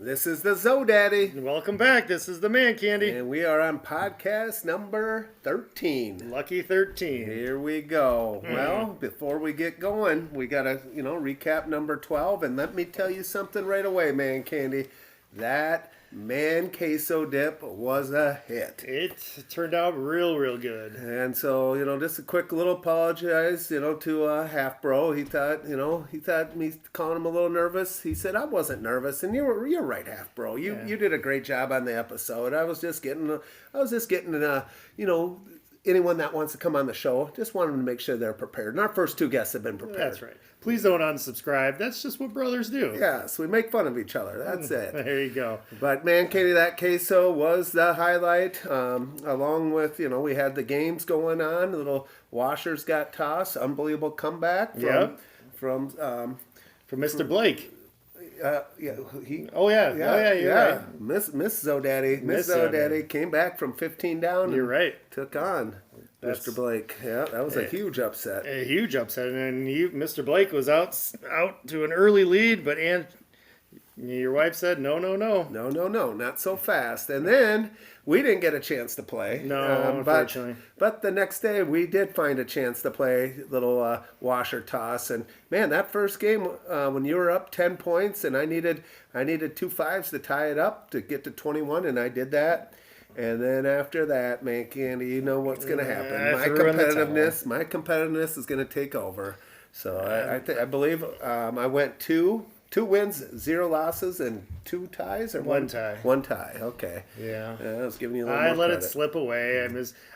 This is the Zo-Daddy. Welcome back. This is the ManCandy. And we are on podcast number 13. Lucky 13. Here we go. Well, before we get going, we got to, recap number 12. And let me tell you something right away, ManCandy. That man queso dip was a hit. It turned out real good. And so, just a quick little apologize, to Half Bro. He thought me calling him a little nervous. He said I wasn't nervous, and you're right, Half Bro. You did a great job on the episode. I was just getting anyone that wants to come on the show, just wanted to make sure they're prepared. And our first two guests have been prepared. That's right. Please don't unsubscribe. That's just what brothers do. Yes, we make fun of each other. That's it. There you go. But ManCandy, that queso was the highlight. Along with, we had the games going on. The little washers got tossed. Unbelievable comeback from Mr. Blake. You're right. Miss Zo-Daddy. Miss Zo-Daddy came back from 15 down. You're right. Took on Mr. Blake. Yeah, that was a huge upset. A huge upset, and Mr. Blake was out to an early lead, but your wife said no, not so fast. And then we didn't get a chance to play. No, unfortunately. But the next day we did find a chance to play little washer toss. And man, that first game when you were up 10 points and I needed 2 fives to tie it up to get to 21, and I did that. And then after that, ManCandy, you know what's going to happen. My competitiveness is going to take over. So I believe I went two wins, 0 losses, and 2 ties, or one tie. One tie. Okay. Yeah. I was giving you a little more let credit. it slip away.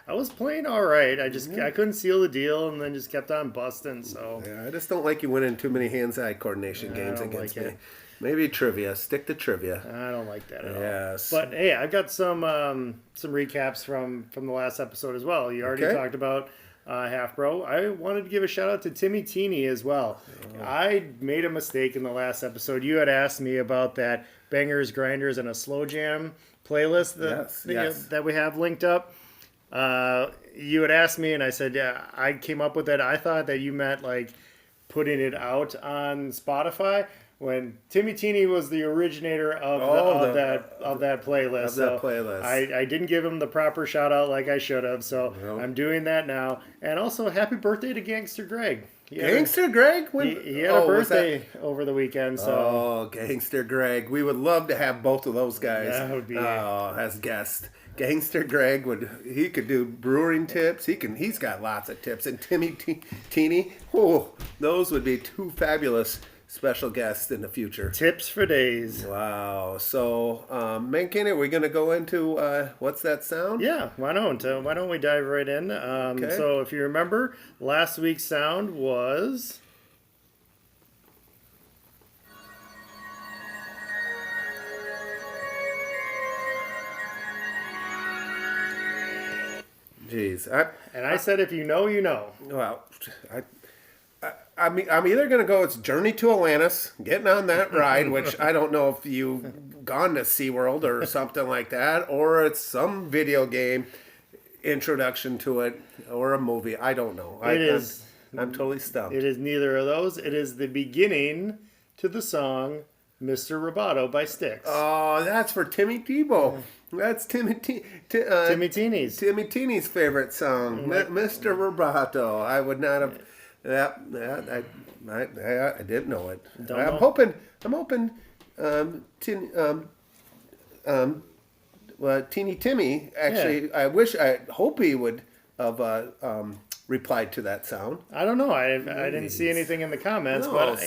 I was playing all right. I couldn't seal the deal, and then just kept on busting. So yeah, I just don't like you winning too many hands-eye coordination games against me. Maybe trivia. Stick to trivia. I don't like that at all. Yes. But hey, I've got some recaps from the last episode as well. You already talked about Half Bro. I wanted to give a shout out to Timmy Teeny as well. Oh. I made a mistake in the last episode. You had asked me about that Bangers, Grinders, and a Slow Jam playlist that we have linked up. You had asked me, and I said, yeah, I came up with it. I thought that you meant like putting it out on Spotify, when Timmy Teeny was the originator of that playlist. I didn't give him the proper shout out like I should have, so I'm doing that now. And also, happy birthday to Gangster Greg. Gangster Greg? He had a birthday over the weekend. So. Oh, Gangster Greg. We would love to have both of those guys as guests. Gangster Greg could do brewing tips. He's got lots of tips. And Timmy Teeny, those would be 2 fabulous special guests in the future. Tips for days. Wow. So, ManCandy, are we going to go into what's that sound? Yeah, why don't we dive right in? So if you remember, last week's sound was... Jeez. I said if you know, you know. Well, I'm either going to go, it's Journey to Atlantis, getting on that ride, which I don't know if you've gone to SeaWorld or something like that, or it's some video game introduction to it, or a movie. I don't know. I'm totally stumped. It is neither of those. It is the beginning to the song Mr. Roboto by Styx. Oh, that's for Timmy Tebow. That's Timmy Teeny's. Timmy Teeny's favorite song, Mr. Roboto. I would not have... I didn't know it. I'm hoping. Teeny Timmy. Actually, I hope he would have replied to that sound. I don't know. I didn't see anything in the comments. No, but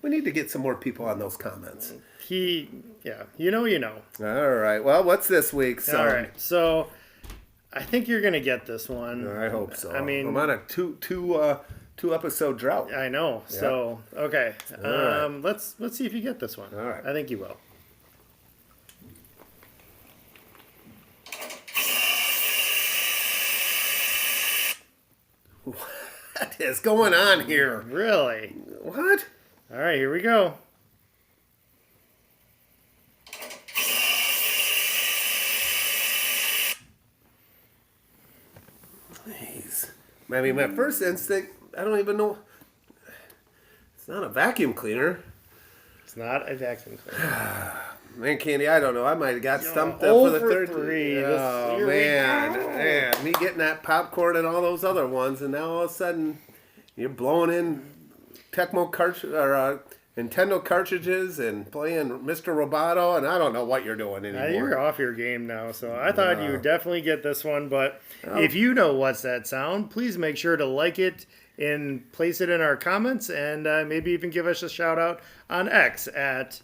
we need to get some more people on those comments. You know. All right. Well, what's this week's song? All right. So. I think you're gonna get this one. I hope so. I'm on a two episode drought. I know. Yeah. So okay, right. Let's see if you get this one. All right. I think you will. What is going on here? Really? What? All right, here we go. I mean, my first instinct, I don't even know. It's not a vacuum cleaner. It's not a vacuum cleaner. ManCandy, I don't know. I might have got stumped up oh for the for third. 3. Oh, man. Me getting that popcorn and all those other ones, and now all of a sudden you're blowing in Nintendo cartridges and playing Mr. Roboto, and I don't know what you're doing anymore. You're off your game now, so I thought you would definitely get this one. But if you know what's that sound, please make sure to like it and place it in our comments, and maybe even give us a shout out on X at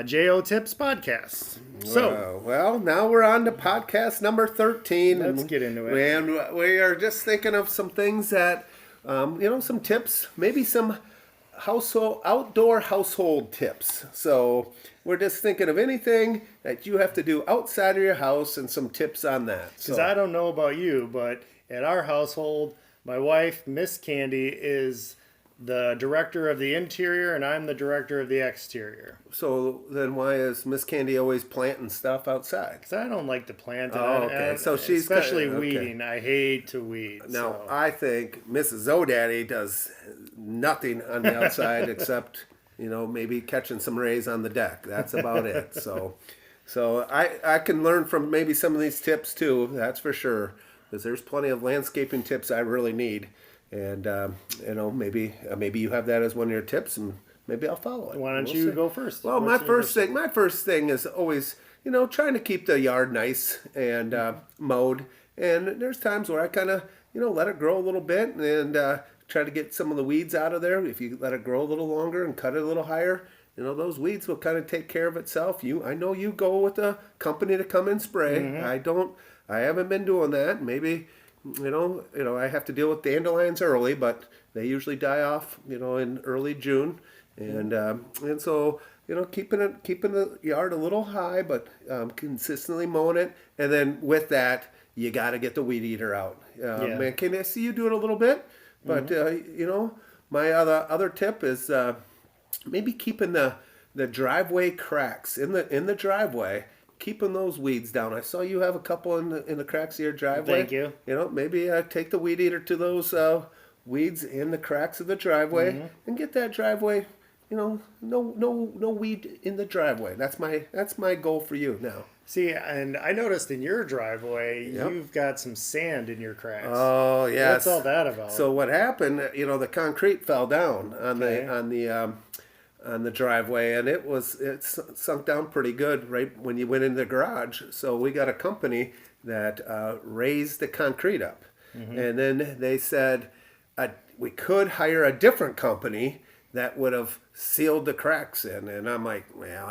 JO Tips Podcast. So, well, now we're on to podcast number 13. Let's get into it. And we are just thinking of some things that, some tips, maybe some outdoor household tips. So we're just thinking of anything that you have to do outside of your house and some tips on that. Because I don't know about you, but at our household, my wife, Miss Candy, is the director of the interior, and I'm the director of the exterior. So then why is Miss Candy always planting stuff outside? Because I don't like to plant it. Okay. So she's especially weeding. I hate to weed. Now, so. I think Mrs. Zo-Daddy does nothing on the outside except, maybe catching some rays on the deck. That's about it. So I can learn from maybe some of these tips too. That's for sure. Because there's plenty of landscaping tips I really need. And, maybe you have that as one of your tips, and maybe I'll follow it. Why don't you go first? Well, my first thing is always, trying to keep the yard nice and mowed. And there's times where I kind of, let it grow a little bit and try to get some of the weeds out of there. If you let it grow a little longer and cut it a little higher, those weeds will kind of take care of itself. I know you go with a company to come and spray. Mm-hmm. I haven't been doing that. Maybe, I have to deal with dandelions early, but they usually die off, in early June. And so, keeping the yard a little high, but consistently mowing it. And then with that, you got to get the weed eater out. Man, can I see you do it a little bit? But, my other tip is maybe keeping the driveway cracks in the driveway, keeping those weeds down. I saw you have a couple in the cracks of your driveway. Thank you. Maybe take the weed eater to those weeds in the cracks of the driveway and get that driveway. No weed in the driveway. That's my goal for you now. See, and I noticed in your driveway, you've got some sand in your cracks. Oh, yes. What's all that about? So what happened, the concrete fell down on the driveway, and it sunk down pretty good right when you went in the garage. So we got a company that raised the concrete up. Mm-hmm. And then they said we could hire a different company that would have sealed the cracks in. And I'm like, well,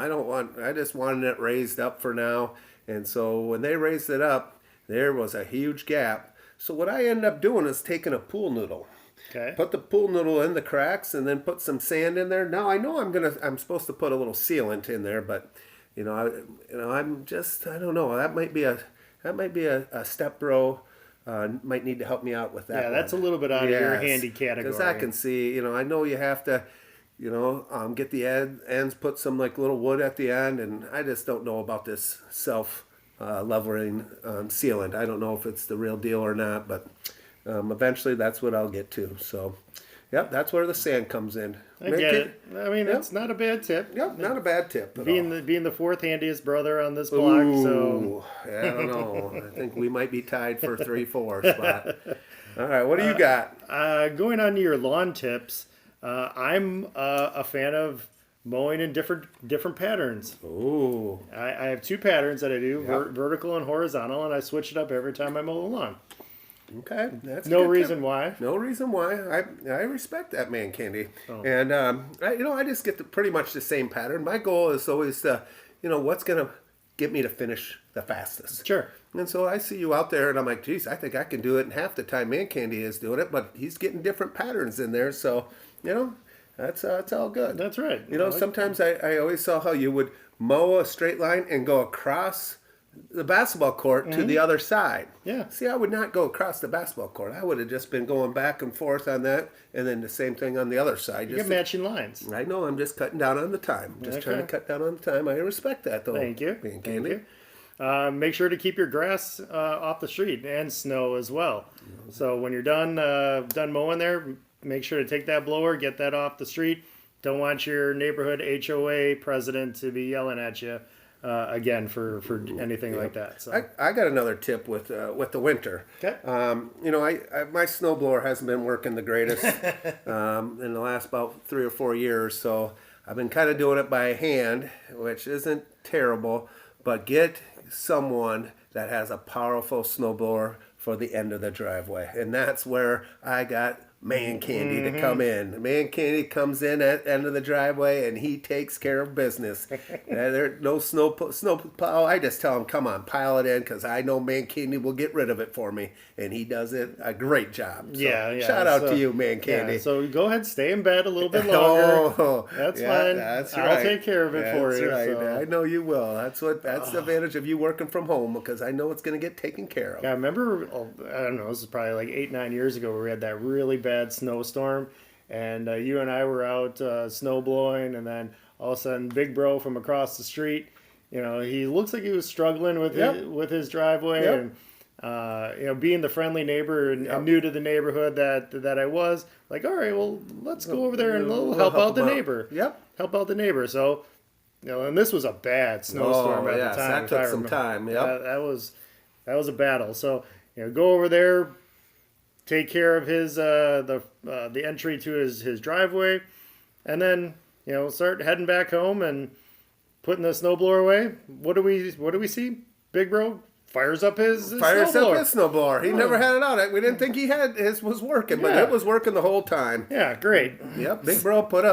I just wanted it raised up for now. And so when they raised it up, there was a huge gap. So what I ended up doing is taking a pool noodle. Okay. Put the pool noodle in the cracks and then put some sand in there. Now I know I'm supposed to put a little sealant in there, but I don't know. That might be a step bro. Might need to help me out with that. Yeah, that's a little bit out of your handy category. Because I can see, I know you have to, get the ends, put some like little wood at the end, and I just don't know about this self-leveling sealant. I don't know if it's the real deal or not, but eventually that's what I'll get to. So, yep, that's where the sand comes in. I get it. I mean, it's not a bad tip. Yep, not a bad tip at all. Being the fourth handiest brother on this block, so I don't know. I think we might be tied for 3-4 spot. All right, what do you got? Going on to your lawn tips, I'm a fan of mowing in different patterns. Ooh. I have two patterns that I do, vertical and horizontal, and I switch it up every time I mow the lawn. Okay, that's no reason why. No reason why. I respect that, ManCandy. Oh. And I just get pretty much the same pattern. My goal is always to, what's gonna get me to finish the fastest. Sure. And so I see you out there, and I'm like, geez, I think I can do it in half the time ManCandy is doing it, but he's getting different patterns in there. So that's all good. That's right. Sometimes I always saw how you would mow a straight line and go across the basketball court to the other side. Yeah. See, I would not go across the basketball court. I would have just been going back and forth on that, and then the same thing on the other side. You're matching lines. I know. I'm just cutting down on the time. Just trying to cut down on the time. I respect that, though. Thank you. ManCandy. Thank you. Make sure to keep your grass off the street and snow as well. So when you're done mowing there, make sure to take that blower, get that off the street, don't want your neighborhood HOA president to be yelling at you again for anything like that. So I got another tip with the winter. Okay. My snowblower hasn't been working the greatest in the last about 3 or 4 years, so I've been kind of doing it by hand, which isn't terrible, but get someone that has a powerful snowblower for the end of the driveway. And that's where I got ManCandy to come in. ManCandy comes in at the end of the driveway and he takes care of business. There no snow plow. I just tell him, come on, pile it in, because I know ManCandy will get rid of it for me, and he does it a great job. So shout out to you, ManCandy. Yeah, so go ahead, stay in bed a little bit longer. That's fine. That's I'll take care of it for you. That's right. So. I know you will. That's the advantage of you working from home, because I know it's going to get taken care of. Yeah, I remember, I don't know, this is probably like 8-9 years ago where we had that really bad snowstorm, and you and I were out snow blowing, and then all of a sudden Big Bro from across the street, he looks like he was struggling with his driveway, and being the friendly neighbor and new to the neighborhood that I was, like, all right, well, let's go over there and we'll help out the neighbor. Help out the neighbor. So, and this was a bad snowstorm at the time. That took some time. That was a battle. So, go over there, take care of his the entry to his driveway, and then start heading back home and putting the snowblower away. What do we see? Big Bro fires up his snowblower. He never had it on. We didn't think his was working, but it was working the whole time. Yeah, great. Yep, Big Bro put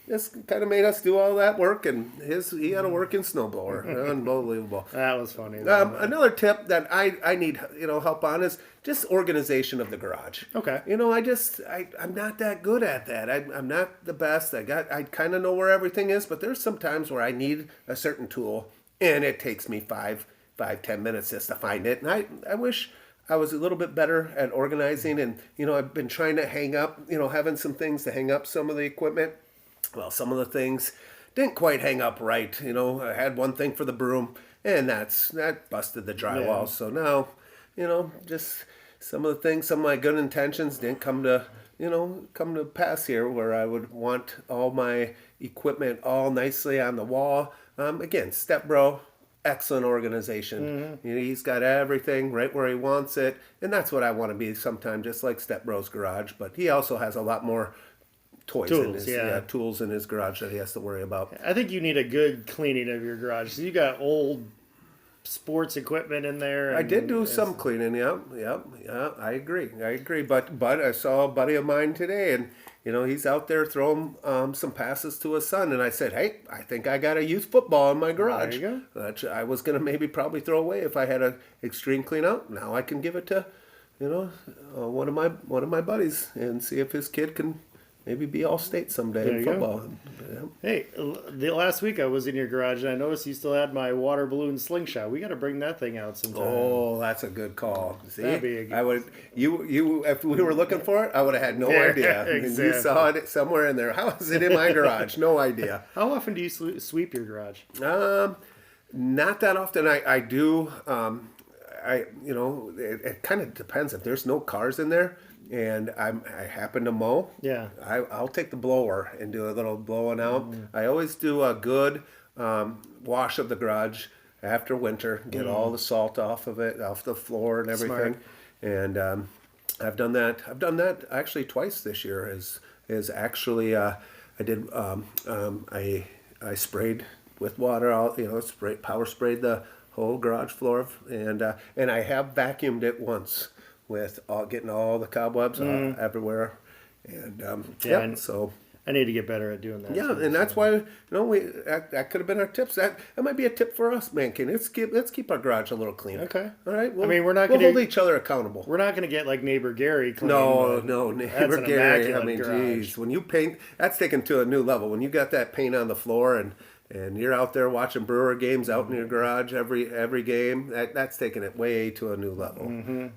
this kind of made us do all that work, and he had a working snowblower. Unbelievable. That was funny. Another tip that I need help on is just organization of the garage. Okay. I'm not that good at that. I'm not the best. I kind of know where everything is, but there's some times where I need a certain tool, and it takes me 5-10 minutes just to find it. And I wish I was a little bit better at organizing, and I've been trying to hang up, having some things to hang up some of the equipment. Well, some of the things didn't quite hang up right. I had one thing for the broom, and that busted the drywall. Yeah. So now, just some of the things, some of my good intentions didn't come to pass here, where I would want all my equipment all nicely on the wall. Again, Step Bro, excellent organization. He's got everything right where he wants it, and that's what I want to be sometime, just like Step Bro's garage. But he also has a lot more tools in his garage that he has to worry about. I think you need a good cleaning of your garage. So you got old sports equipment in there. I did do some cleaning. Yeah. I agree. But I saw a buddy of mine today, and he's out there throwing some passes to his son, and I said, hey, I think I got a youth football in my garage. There you go. That I was going to probably throw away if I had an extreme clean out. Now I can give it to one of my buddies and see if his kid can maybe be all state someday in football. Yeah. Hey, the last week I was in your garage and I noticed you still had my water balloon slingshot. We got to bring that thing out sometime. Oh, that's a good call. See, that'd be a good... I would. You, if we were looking for it, I would have had no idea. Exactly. You saw it somewhere in there. How is it in my garage? No idea. How often do you sweep your garage? Not that often. I do. It kind of depends. If there's no cars in there, and I happen to mow, I'll take the blower and do a little blowing out. I always do a good wash of the garage after winter, get all the salt off of it, off the floor and everything. Smart. And I've done that. I've done that actually twice this year. Is actually I did I sprayed with water. Power sprayed the whole garage floor, and I have vacuumed it once, with getting all the cobwebs everywhere, and so I need to get better at doing that. Yeah, and that's why that could have been our tips. That might be a tip for us, man. Let's keep our garage a little cleaner. Okay, all right. We're not going to hold each other accountable. We're not going to get like neighbor Gary clean. No, neighbor Gary. Garage. Geez, when you paint, that's taken to a new level. When you got that paint on the floor and you're out there watching Brewer games out in your garage every game, that's taking it way to a new level.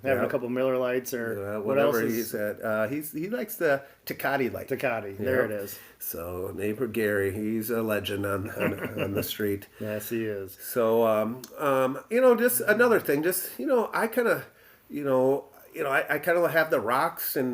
Having a couple Miller Lights or whatever he's at. He likes the Tecate light. Tecate, there it is. So neighbor Gary, he's a legend on the street. Yes, he is. So just another thing, I kind of, I kind of have the rocks, and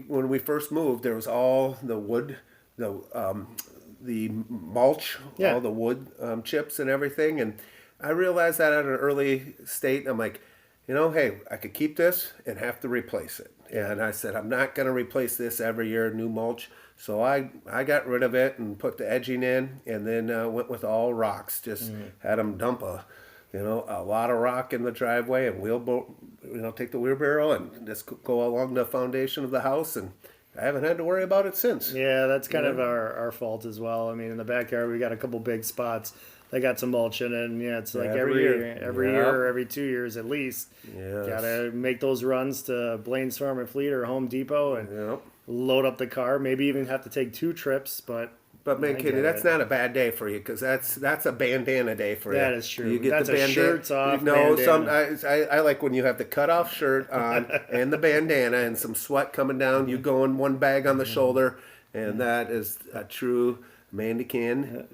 when we first moved, there was all the wood the mulch, all the wood chips and everything. And I realized that at an early state. I'm like, hey, I could keep this and have to replace it. And I said, I'm not going to replace this every year, new mulch. So I got rid of it and put the edging in, and then went with all rocks. Just had them dump a lot of rock in the driveway and take the wheelbarrow and just go along the foundation of the house, and I haven't had to worry about it since. Yeah, that's kind of our fault as well. I mean, in the backyard, we got a couple big spots. They got some mulch in it, and it's like every year or every 2 years at least. Yes. Gotta make those runs to Blaine's Farm and Fleet or Home Depot and load up the car. Maybe even have to take 2 trips, But ManCandy, that's not a bad day for you, because that's a bandana day for you. That is true. You get that's the bandana. Shirts off. Bandana. I like when you have the cutoff shirt on and the bandana and some sweat coming down. You go in one bag on the shoulder, and that is a true ManCandy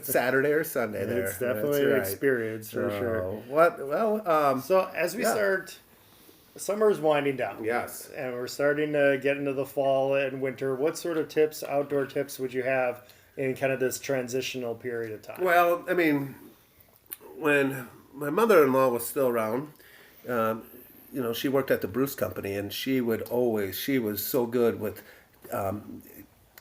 Saturday or Sunday. There, it's definitely an experience for sure. So as we start. Summer's winding down. Yes. And we're starting to get into the fall and winter. What sort of outdoor tips would you have in kind of this transitional period of time? Well, I mean, when my mother-in-law was still around, she worked at the Bruce Company, and she was so good with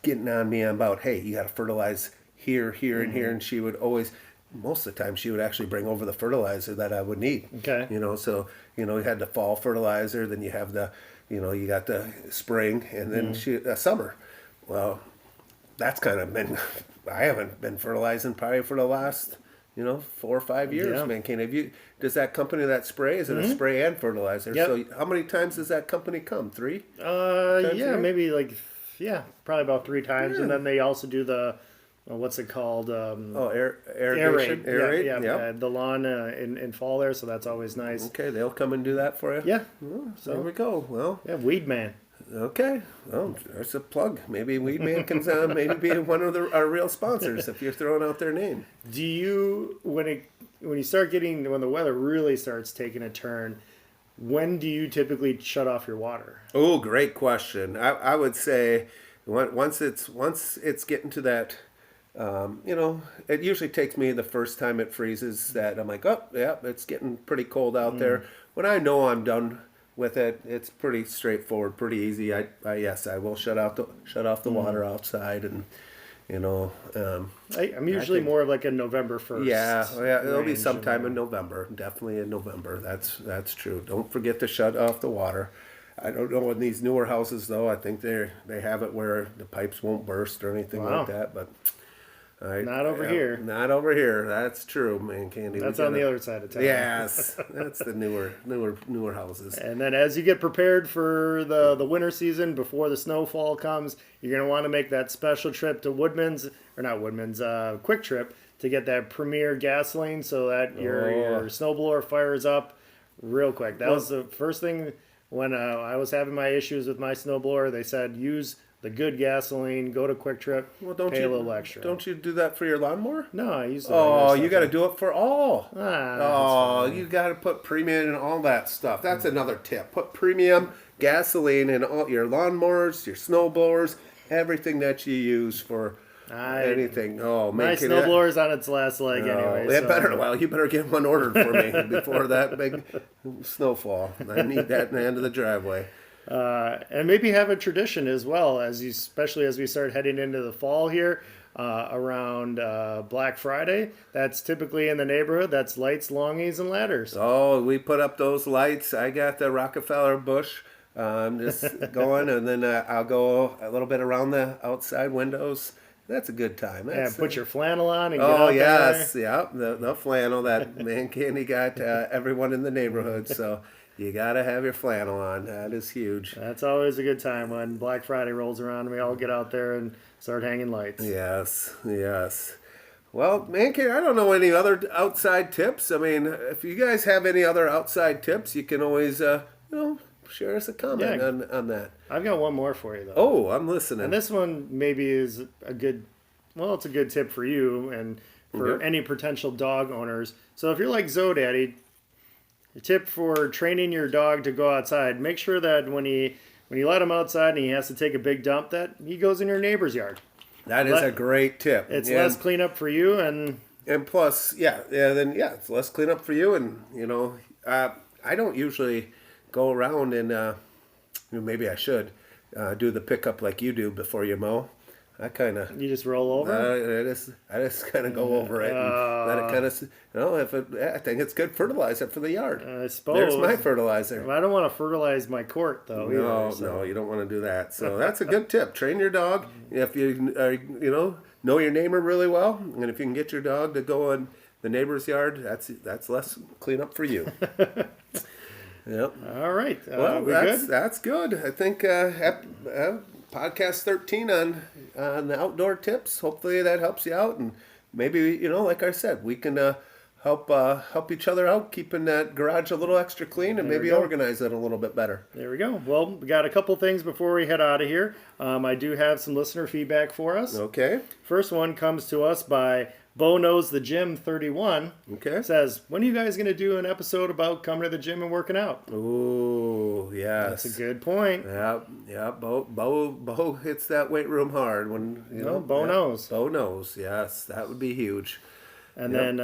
getting on me about, hey, you got to fertilize here, and here. And she would always, most of the time, she would actually bring over the fertilizer that I would need. Okay. So, you had the fall fertilizer, then you have the, you got the spring, and then summer. Well, that's kind of been, I haven't been fertilizing probably for the last, 4 or 5 years, ManCandy. Does that company that spray, is it a spray and fertilizer? Yep. So how many times does that company come? 3? Maybe probably about 3 times. Yeah. And then they also do the, what's it called? Irrigation. Aerate. The lawn in fall there, so that's always nice. Okay, they'll come and do that for you? Yeah. So there we go. Well, Weed Man. Okay. Well, there's a plug. Maybe Weed Man can maybe be one of our real sponsors if you're throwing out their name. Do you, when the weather really starts taking a turn, when do you typically shut off your water? Oh, great question. I would say once it's getting to that. It usually takes me the first time it freezes that I'm like, oh, yeah, it's getting pretty cold out there. When I know I'm done with it, it's pretty straightforward, pretty easy. I will shut off the water outside, and I'm usually more of like a November 1st. Yeah, it'll be sometime in November. Definitely in November. That's true. Don't forget to shut off the water. I don't know in these newer houses though. I think they have it where the pipes won't burst or anything like that, but. Not over here. Not over here. That's true, ManCandy. That's on the other side of town. Yes, that's the newer houses. And then as you get prepared for the winter season, before the snowfall comes, you're going to want to make that special trip to Quick Trip to get that Premier gasoline so that your snowblower fires up real quick. That was the first thing when I was having my issues with my snowblower. They said use the good gasoline, go to Quick Trip, pay a little extra. Don't you do that for your lawnmower? No, I use the you got to do it for all. You got to put premium in all that stuff. That's another tip. Put premium gasoline in all your lawnmowers, your snowblowers, everything that you use for anything. Oh, man. My snowblower's on its last leg anyway. You better get one ordered for me before that big snowfall. I need that in the end of the driveway. And maybe have a tradition as well, especially as we start heading into the fall here, around Black Friday. That's typically in the neighborhood. That's lights, longies, and ladders. Oh, we put up those lights. I got the Rockefeller bush just going, and then I'll go a little bit around the outside windows. That's a good time. Put your flannel on and get out there. Yeah, the flannel that ManCandy got everyone in the neighborhood, so... You gotta have your flannel on. That is huge. That's always a good time when Black Friday rolls around and we all get out there and start hanging lights. Yes. Well, ManCandy, I don't know any other outside tips. I mean, if you guys have any other outside tips, you can always, share us a comment on that. I've got one more for you, though. Oh, I'm listening. And this one maybe is it's a good tip for you and for any potential dog owners. So if you're like Zo-Daddy, a tip for training your dog to go outside, make sure that when he when you let him outside and he has to take a big dump, that he goes in your neighbor's yard. That is a great tip. It's less cleanup for you, and plus, it's less cleanup for you. And I don't usually go around and maybe I should do the pickup like you do before you mow. You just roll over. I just kind of go over it and let it kind of. I think it's good fertilizer for the yard. I suppose. There's my fertilizer. I don't want to fertilize my court though. No, you don't want to do that. So that's a good tip. Train your dog if you know your neighbor really well, and if you can get your dog to go in the neighbor's yard, that's less cleanup for you. Yep. All right. Well, that's good. I think podcast 13 on the outdoor tips. Hopefully that helps you out, and maybe like I said, we can help each other out, keeping that garage a little extra clean, and maybe organize it a little bit better. There we go. Well, we got a couple things before we head out of here. I do have some listener feedback for us. Okay. First one comes to us by Bo Knows the Gym 31. Okay. Says, when are you guys going to do an episode about coming to the gym and working out? Ooh, yes. That's a good point. Yeah. Bo hits that weight room hard when Bo knows. Bo knows. Yes, that would be huge. And then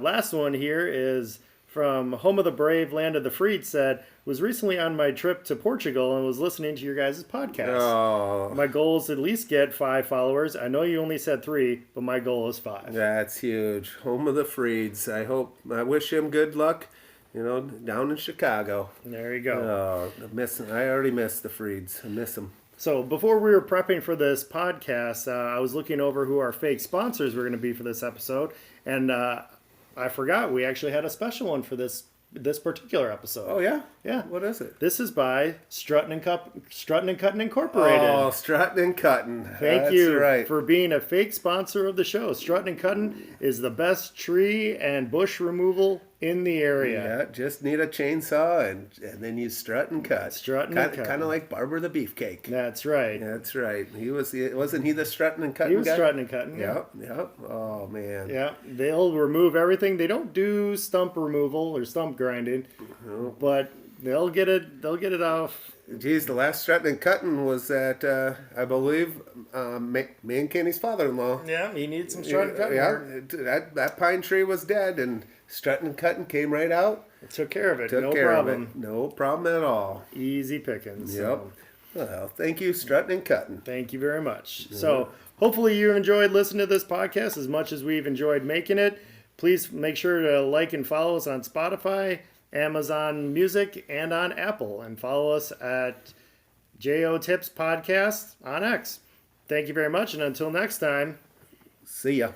last one here is from Home of the Brave, Land of the Freed. Said, was recently on my trip to Portugal and was listening to your guys' podcast. Oh. My goal is to at least get 5 followers. I know you only said 3, but my goal is 5. That's huge. Home of the Freeds. I wish him good luck, down in Chicago. There you go. I already missed the Freeds. I miss them. So before we were prepping for this podcast, I was looking over who our fake sponsors were going to be for this episode, and I forgot we actually had a special one for this particular episode. Oh yeah? Yeah. What is it? This is by Struttin' and Cuttin' Incorporated. Oh, Struttin' and Cuttin'. Thank you for being a fake sponsor of the show. Struttin' and Cuttin' is the best tree and bush removal in the area. Yeah, just need a chainsaw and then you strut and cut. Kind of like Barber the Beefcake. That's right. That's right. Wasn't he the strutting and cutting guy? He was strutting and cutting. Yep. Oh man. Yeah, they'll remove everything. They don't do stump removal or stump grinding, but they'll get it off. Geez, the last strutting and cutting was at I believe ManCandy's father-in-law. Yeah, he needs some strutting and cutting. Yeah, that pine tree was dead, and strutting and cutting came right out. It took care of it. No problem. No problem at all. Easy pickings. Yep. So. Well, thank you, strutting and cutting. Thank you very much. Mm-hmm. So hopefully you enjoyed listening to this podcast as much as we've enjoyed making it. Please make sure to like and follow us on Spotify, Amazon Music, and on Apple. And follow us at JO Tips Podcast on X. Thank you very much. And until next time, see ya.